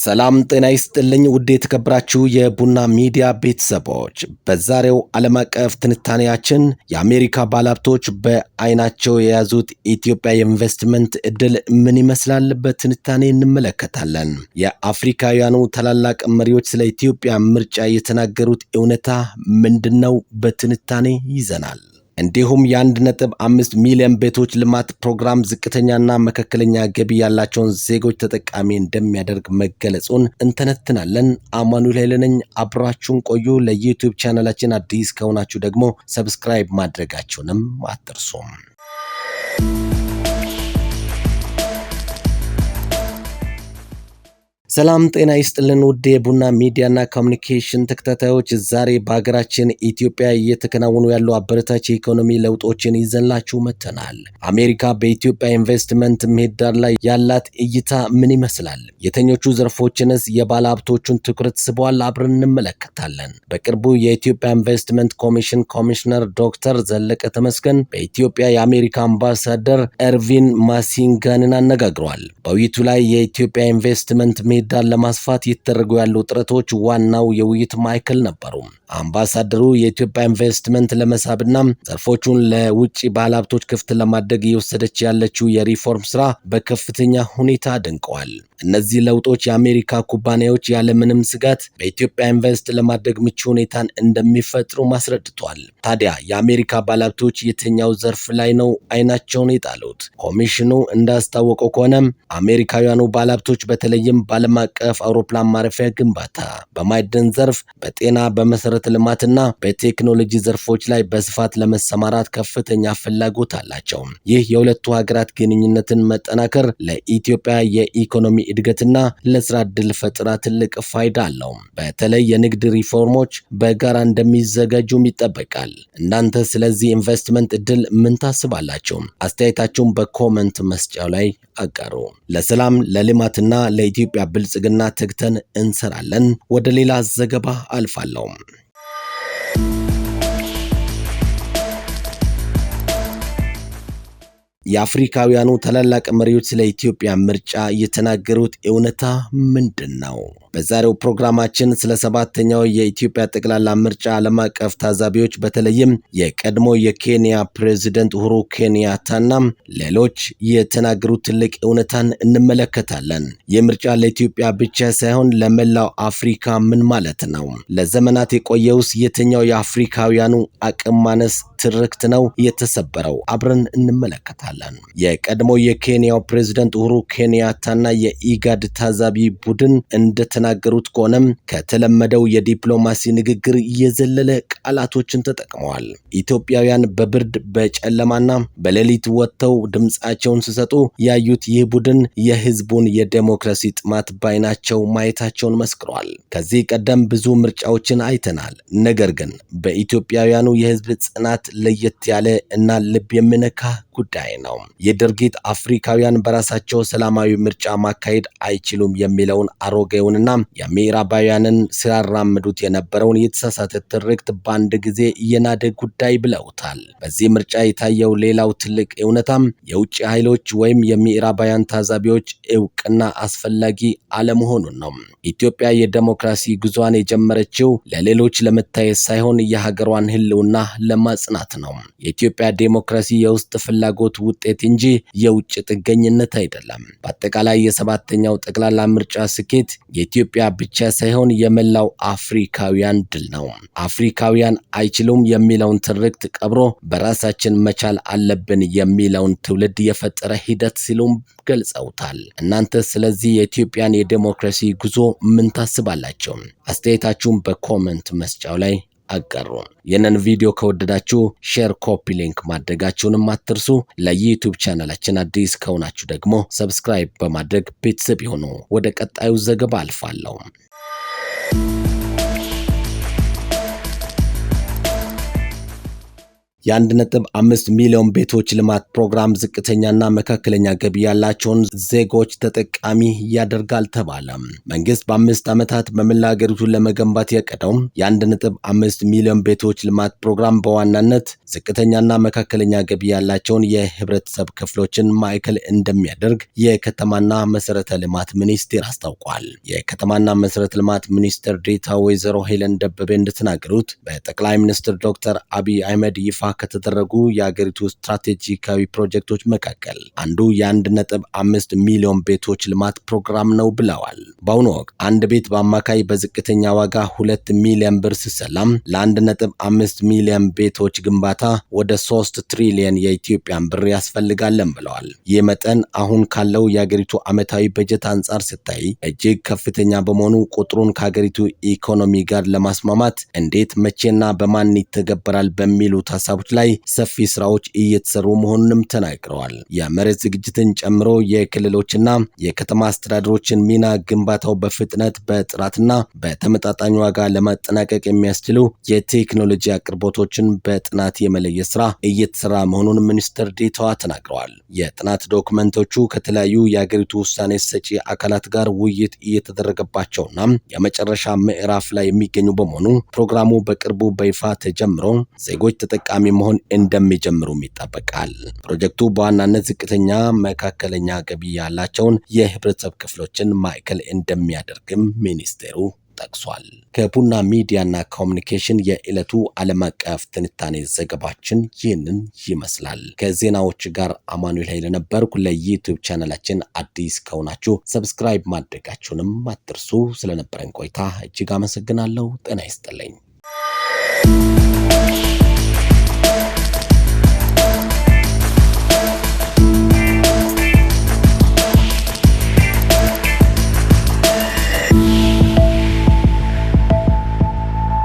ሰላም ጤና ይስጥልኝ ውድ የተከበራችሁ የቡና ሚዲያ ቤተሰቦች፣ በዛሬው ዓለም አቀፍ ትንታኔያችን የአሜሪካ ባለሀብቶች በአይናቸው የያዙት ኢትዮጵያ የኢንቨስትመንት እድል ምን ይመስላል በትንታኔ እንመለከታለን። የአፍሪካውያኑ ታላላቅ መሪዎች ስለ ኢትዮጵያ ምርጫ የተናገሩት እውነታ ምንድነው? በትንታኔ ይዘናል። እንዲሁም የ1.5 ሚሊዮን ቤቶች ልማት ፕሮግራም ዝቅተኛና መካከለኛ ገቢ ያላቸውን ዜጎች ተጠቃሚ እንደሚያደርግ መገለጹን እንተነትናለን። አማኑኤል ኃይለ ነኝ። አብራችሁን ቆዩ። ለዩቲዩብ ቻናላችን አዲስ ከሆናችሁ ደግሞ ሰብስክራይብ ማድረጋችሁንም አትርሱም። ሰላም ጤና ይስጥልን ውድ የቡና ሚዲያና ኮሚኒኬሽን ተከታታዮች፣ ዛሬ በሀገራችን ኢትዮጵያ እየተከናወኑ ያሉ አበረታች የኢኮኖሚ ለውጦችን ይዘንላችሁ መጥተናል። አሜሪካ በኢትዮጵያ ኢንቨስትመንት ምህዳር ላይ ያላት እይታ ምን ይመስላል? የተኞቹ ዘርፎችንስ የባለ ሀብቶቹን ትኩረት ስበዋል? አብረን እንመለከታለን። በቅርቡ የኢትዮጵያ ኢንቨስትመንት ኮሚሽን ኮሚሽነር ዶክተር ዘለቀ ተመስገን በኢትዮጵያ የአሜሪካ አምባሳደር ኤርቪን ማሲንጋንን አነጋግሯል። በውይይቱ ላይ የኢትዮጵያ ኢንቨስትመንት ምህዳር ለማስፋት እየተደረጉ ያሉ ጥረቶች ዋናው የውይይት ማዕከል ነበሩ። አምባሳደሩ የኢትዮጵያ ኢንቨስትመንት ለመሳብና ዘርፎቹን ለውጭ ባለሀብቶች ክፍት ለማድረግ እየወሰደች ያለችው የሪፎርም ስራ በከፍተኛ ሁኔታ አድንቀዋል። እነዚህ ለውጦች የአሜሪካ ኩባንያዎች ያለምንም ስጋት በኢትዮጵያ ኢንቨስት ለማድረግ ምቹ ሁኔታን እንደሚፈጥሩ አስረድቷል። ታዲያ የአሜሪካ ባለሀብቶች የትኛው ዘርፍ ላይ ነው አይናቸውን የጣሉት? ኮሚሽኑ እንዳስታወቀው ከሆነ አሜሪካውያኑ ባለሀብቶች በተለይም በዓለም አቀፍ አውሮፕላን ማረፊያ ግንባታ፣ በማዕድን ዘርፍ፣ በጤና፣ በመሰረተ ልማትና በቴክኖሎጂ ዘርፎች ላይ በስፋት ለመሰማራት ከፍተኛ ፍላጎት አላቸው። ይህ የሁለቱ ሀገራት ግንኙነትን መጠናከር ለኢትዮጵያ የኢኮኖሚ እድገትና ለስራ ዕድል ፈጠራ ትልቅ ፋይዳ አለው። በተለይ የንግድ ሪፎርሞች በጋራ እንደሚዘጋጁም ይጠበቃል። እናንተ ስለዚህ ኢንቨስትመንት እድል ምን ታስባላችሁ? አስተያየታችሁን በኮመንት መስጫው ላይ አጋሩ። ለሰላም ለልማትና ለኢትዮጵያ ብልጽግና ተግተን እንሰራለን። ወደ ሌላ ዘገባ አልፋለሁ። የአፍሪካውያኑ ታላላቅ መሪዎች ስለ ኢትዮጵያ ምርጫ የተናገሩት እውነታ ምንድነው? በዛሬው ፕሮግራማችን ስለ 7ኛው የኢትዮጵያ ጠቅላላ ምርጫ ዓለም አቀፍ ታዛቢዎች በተለይም የቀድሞ የኬንያ ፕሬዝዳንት ኡሁሩ ኬንያታና ሌሎች የተናገሩት ትልቅ እውነታን እንመለከታለን። የምርጫ ለኢትዮጵያ ብቻ ሳይሆን ለመላው አፍሪካ ምን ማለት ነው? ለዘመናት የቆየውስ የትኛው የአፍሪካውያኑ አቅም ማነስ ትርክት ነው የተሰበረው? አብረን እንመለከታለን። የቀድሞ የኬንያው ፕሬዝዳንት ኡሁሩ ኬንያታና የኢጋድ ታዛቢ ቡድን እንደተናገሩት ከሆነም ከተለመደው የዲፕሎማሲ ንግግር የዘለለ ቃላቶችን ተጠቅመዋል። ኢትዮጵያውያን በብርድ በጨለማና በሌሊት ወጥተው ድምጻቸውን ሲሰጡ ያዩት ይህ ቡድን የህዝቡን የዴሞክራሲ ጥማት ባይናቸው ማየታቸውን መስክሯል። ከዚህ ቀደም ብዙ ምርጫዎችን አይተናል። ነገር ግን በኢትዮጵያውያኑ የህዝብ ጽናት ለየት ያለ እና ልብ የሚነካ ጉዳይ ነው። የድርጊት አፍሪካውያን በራሳቸው ሰላማዊ ምርጫ ማካሄድ አይችሉም የሚለውን አሮጌውንና የምዕራባውያንን ሲያራምዱት የነበረውን የተሳሳተ ትርክት በአንድ ጊዜ የናደ ጉዳይ ብለውታል። በዚህ ምርጫ የታየው ሌላው ትልቅ እውነታም የውጭ ኃይሎች ወይም የምዕራባውያን ታዛቢዎች እውቅና አስፈላጊ አለመሆኑን ነው። ኢትዮጵያ የዴሞክራሲ ጉዟን የጀመረችው ለሌሎች ለመታየት ሳይሆን የሀገሯን ህልውና ለማጽናት ነው። የኢትዮጵያ ዴሞክራሲ የውስጥ ፍላጎት ውጤት እንጂ የውጭ ጥገኝነት አይደለም። በአጠቃላይ የ7ኛው ጠቅላላ ምርጫ ስኬት የኢትዮጵያ ብቻ ሳይሆን የመላው አፍሪካውያን ድል ነው። አፍሪካውያን አይችሉም የሚለውን ትርክት ቀብሮ በራሳችን መቻል አለብን የሚለውን ትውልድ የፈጠረ ሂደት ሲሉም ገልጸውታል። እናንተ ስለዚህ የኢትዮጵያን የዴሞክራሲ ጉዞ ምን ታስባላችሁ? አስተያየታችሁን በኮመንት መስጫው ላይ አጋሩ። ይህንን ቪዲዮ ከወደዳችሁ ሼር፣ ኮፒ ሊንክ ማድረጋችሁንም አትርሱ። ለዩቲዩብ ቻናላችን አዲስ ከሆናችሁ ደግሞ ሰብስክራይብ በማድረግ ቤተሰብ ይሁኑ። ወደ ቀጣዩ ዘገባ አልፋለሁ። የ1.5 ሚሊዮን ቤቶች ልማት ፕሮግራም ዝቅተኛና መካከለኛ ገቢ ያላቸውን ዜጎች ተጠቃሚ ያደርጋል ተባለ። መንግስት በ5 ዓመታት በመላ ሀገሪቱ ለመገንባት ያቀደው የ1.5 ሚሊዮን ቤቶች ልማት ፕሮግራም በዋናነት ዝቅተኛና መካከለኛ ገቢ ያላቸውን የህብረተሰብ ክፍሎችን ማዕከል እንደሚያደርግ የከተማና መሰረተ ልማት ሚኒስቴር አስታውቋል። የከተማና መሰረተ ልማት ሚኒስትር ዴኤታ ወይዘሮ ሄለን ደበበ እንደተናገሩት በጠቅላይ ሚኒስትር ዶክተር አብይ አህመድ ይፋ ከተደረጉ የሀገሪቱ ስትራቴጂካዊ ፕሮጀክቶች መካከል አንዱ የ1.5 ሚሊዮን ቤቶች ልማት ፕሮግራም ነው ብለዋል። በአሁኑ ወቅት አንድ ቤት በአማካይ በዝቅተኛ ዋጋ 2 ሚሊዮን ብር ሲሰላም ለ1.5 ሚሊዮን ቤቶች ግንባታ ወደ 3 ትሪሊዮን የኢትዮጵያን ብር ያስፈልጋለን ብለዋል። ይህ መጠን አሁን ካለው የሀገሪቱ ዓመታዊ በጀት አንጻር ሲታይ እጅግ ከፍተኛ በመሆኑ ቁጥሩን ከሀገሪቱ ኢኮኖሚ ጋር ለማስማማት እንዴት መቼና በማን ይተገበራል በሚሉት ሀሳቦች ላይ ሰፊ ስራዎች እየተሰሩ መሆኑንም ተናግረዋል። የመሬት ዝግጅትን ጨምሮ የክልሎችና የከተማ አስተዳደሮችን ሚና ግንባታው በፍጥነት በጥራትና በተመጣጣኝ ዋጋ ለማጠናቀቅ የሚያስችሉ የቴክኖሎጂ አቅርቦቶችን በጥናት የመለየት ስራ እየተሰራ መሆኑን ሚኒስትር ዴኤታዋ ተናግረዋል። የጥናት ዶክመንቶቹ ከተለያዩ የሀገሪቱ ውሳኔ ሰጪ አካላት ጋር ውይይት እየተደረገባቸውና የመጨረሻ ምዕራፍ ላይ የሚገኙ በመሆኑ ፕሮግራሙ በቅርቡ በይፋ ተጀምሮ ዜጎች ተጠቃሚ መሆን እንደሚጀምሩም ይጠበቃል። ፕሮጀክቱ በዋናነት ዝቅተኛ፣ መካከለኛ ገቢ ያላቸውን የህብረተሰብ ክፍሎችን ማዕከል እንደሚያደርግም ሚኒስቴሩ ጠቅሷል። ከቡና ሚዲያና ኮሚኒኬሽን የዕለቱ ዓለም አቀፍ ትንታኔ ዘገባችን ይህንን ይመስላል። ከዜናዎች ጋር አማኑኤል ኃይለ ነበርኩ። ለዩቲዩብ ቻናላችን አዲስ ከሆናችሁ ሰብስክራይብ ማድረጋችሁንም አትርሱ። ስለነበረን ቆይታ እጅግ አመሰግናለሁ። ጤና ይስጥልኝ።